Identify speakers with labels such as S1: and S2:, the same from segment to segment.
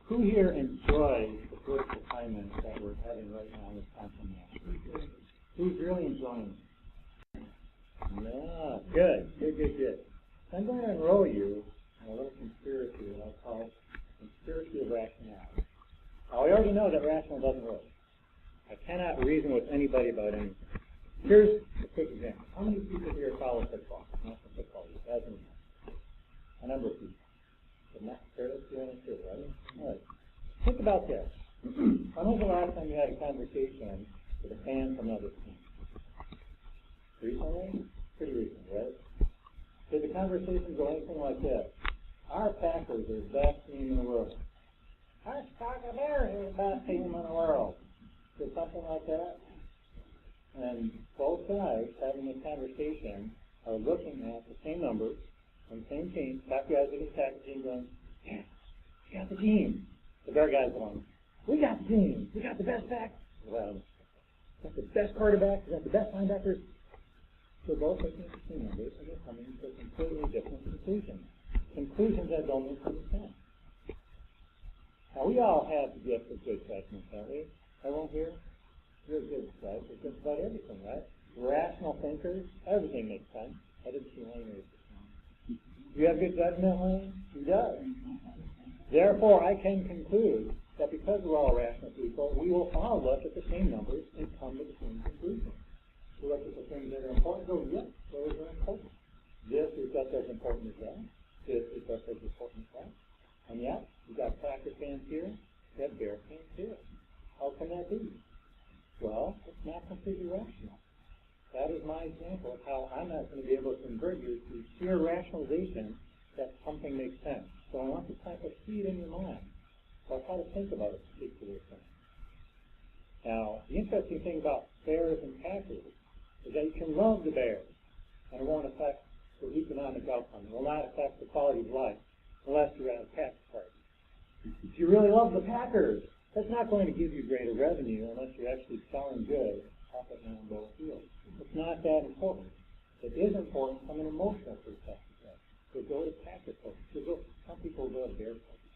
S1: Who here enjoys the first assignment that we're having right now in this content? Who's really enjoying it? No, good. I'm going to enroll you in a little conspiracy that I'll call conspiracy of rationality. Now, we already know that rational doesn't work. I cannot reason with anybody about anything. Here's a quick example. How many people here follow football? Not the football, as an example. A number of people. But not fairly two, right? All right. Think about this. When was the last time you had a conversation with a fan from another team? Recently? Pretty recently, right? Did the conversation go anything like this? Our Packers are the best team in the world. Our Chicago Bears are the best team in the world. Did something like that? And both sides having this conversation are looking at the same numbers on the same team. Top guys looking at the Packer team going, yeah, we got the team. The Bear guys going, we got the team. We got the best back. Well, we got the best quarterbacks. We got the best linebackers. So both looking at the same numbers and they're coming to completely different conclusions. Conclusions that don't make any sense. Now, we all have the gift of good judgment, don't we? Everyone here? You're good, right? It's just about everything, right? Rational thinkers, everything makes sense. I didn't see Wayne raise his hand. Do you have good judgment, Wayne? He does. Therefore, I can conclude that because we're all rational people, we will all look at the same numbers and come to the same conclusion. We look at the things that are important, go, yes, those are important. This is just as important as that. This is just as important as that. And yet, we've got Packer fans here, we have Bear fans here. How can that be? Well, it's not completely rational. That is my example of how I'm not going to be able to convert you to sheer rationalization that something makes sense. So I want to plant a seed in your mind about how to think about a particular thing. Now, the interesting thing about Bears and Packers is that you can love the Bears, and it won't affect the economic outcome. It will not affect the quality of life unless you're at a tax party. If you really love the Packers, that's not going to give you greater revenue unless you're actually selling goods up and down both fields. It's not that important. It is important from an emotional perspective. So go to Packer folks. Some people go to Bear folks.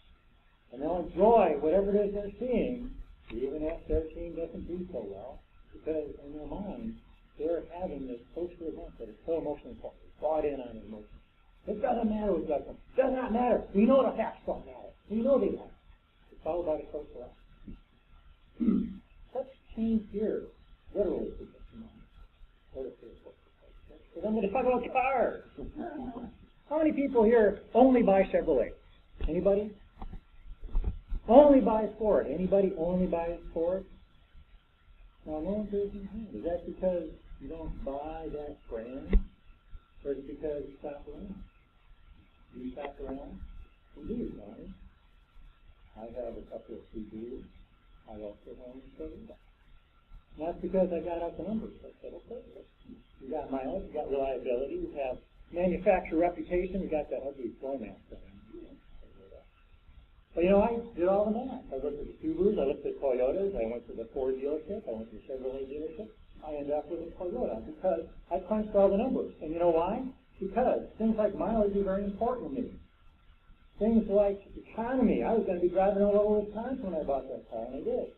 S1: And they'll enjoy whatever it is they're seeing, even if their team doesn't do so well, because in their mind, they're having this social event that is so emotionally important. It's brought in on emotion. It doesn't matter what judgment. It does not matter. We know the facts don't matter. We know they matter. It's all about a social event. Let's change gears, literally, for just a moment. Because I'm going to talk about cars. How many people here only buy Chevrolet? Anybody? Only buys Ford. Anybody only buys Ford? Now, no one's raising their hand. Is that because you don't buy that brand? Or is it because you shop around? Do you shop around? You do, don't you? I have a couple of CDs. I also own a Chevrolet. That's because I got out the numbers. I said, okay, you got mileage, you got reliability, you have manufacturer reputation, you got that ugly format thing. But you know, I did all the math. I looked at the Subarus, I looked at Toyotas, I went to the Ford dealership, I went to the Chevrolet dealership. I ended up with a Toyota because I crunched all the numbers. And you know why? Because things like mileage are very important to me. Things like economy. I was going to be driving all over Wisconsin when I bought that car, and I did.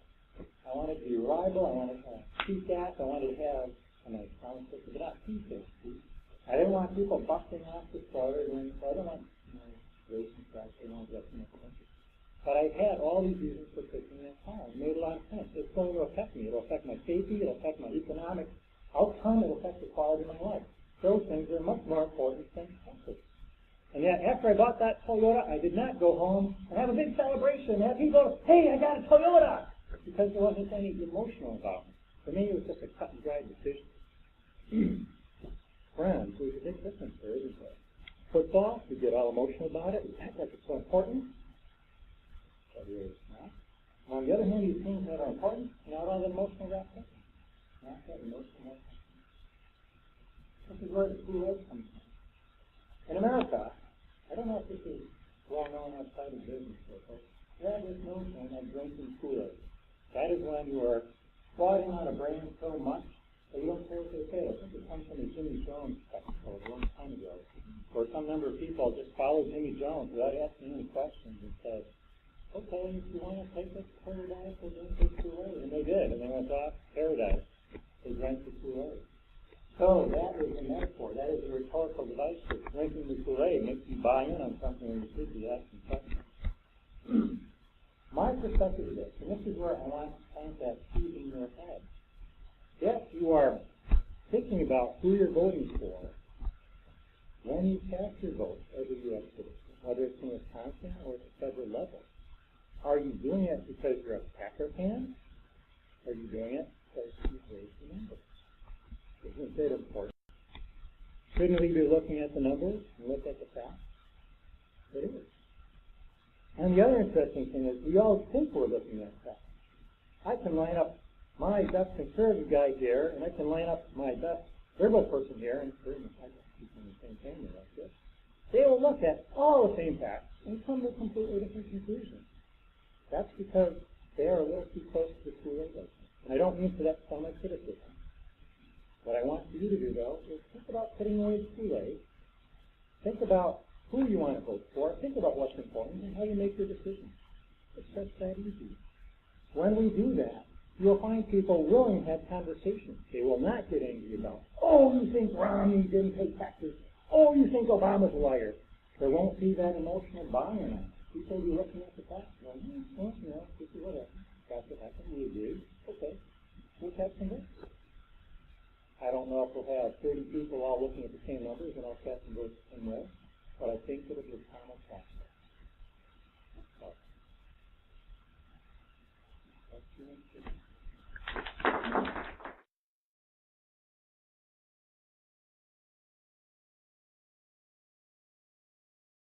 S1: I wanted to be reliable. I wanted to have cheap gas. I wanted to have a nice sound system, but not too tasty. I didn't want people busting off the spoilers, and so I didn't want racing tracks and all that. But I had all these reasons for fixing that car. It made a lot of sense. It's going to affect me. It'll affect my safety. It'll affect my economic outcome. It'll affect the quality of my life. Those things are much more important than comfort. And yet, after I bought that Toyota, I did not go home and have a big celebration and have people, hey, I got a Toyota! Because there wasn't any emotional about it. For me, it was just a cut and dry decision. Friends, there's a big difference there, isn't there? Football, we get all emotional about it. We act like it's so important. But it is not. On the other hand, these things that are important, not all the emotional wrapped up. Not that emotional wrapped up. This is where the Kool-Aid comes from. In America, I don't know if this is well known outside of business circles, you have this notion of drinking Kool-Aid. That is when you are flogging on a brand so much that you don't care what they say. I think it comes from the Jimmy Jones spectacle a long time ago, where some number of people just followed Jimmy Jones without asking any questions and said, okay, if you want to take us to paradise, we'll drink this Kool-Aid. And they did, and they went off to paradise. They drank the Kool-Aid. So that is a metaphor. That is a rhetorical device for drinking the Kool-Aid. Makes you buy in on something when you should be asking questions. My perspective is this, and this is where I want to plant that seed in your head. If you are thinking about who you're voting for, when you cast your vote as a U.S. citizen, whether it's in Wisconsin or at the federal level, are you doing it because you're a Packer fan? Or are you doing it because you raised the numbers? Isn't it important? Shouldn't we be looking at the numbers and look at the facts? It is. And the other interesting thing is we all think we're looking at facts. I can line up my best conservative guy here, and I can line up my best liberal person here, and I keep in the same family like this. They will look at all the same facts and come to a completely different conclusion. That's because they are a little too close to the Kool-Aid. And I don't mean for that to sound like criticism. What I want you to do, though, is think about putting away the Kool-Aid. Think about who you want to vote for. Think about what's important and how you make your decisions. It's just that easy. When we do that, you'll find people willing to have conversations. They will not get angry about, oh, you think Romney didn't pay taxes. Oh, you think Obama's a liar. There won't be that emotional buy-in. People will be looking at the facts and going, well, you know, this is whatever. That's what happened. We agree. Okay. We'll have some votes. I don't know if we'll have 30 people all looking at the same numbers and all casting votes the same way.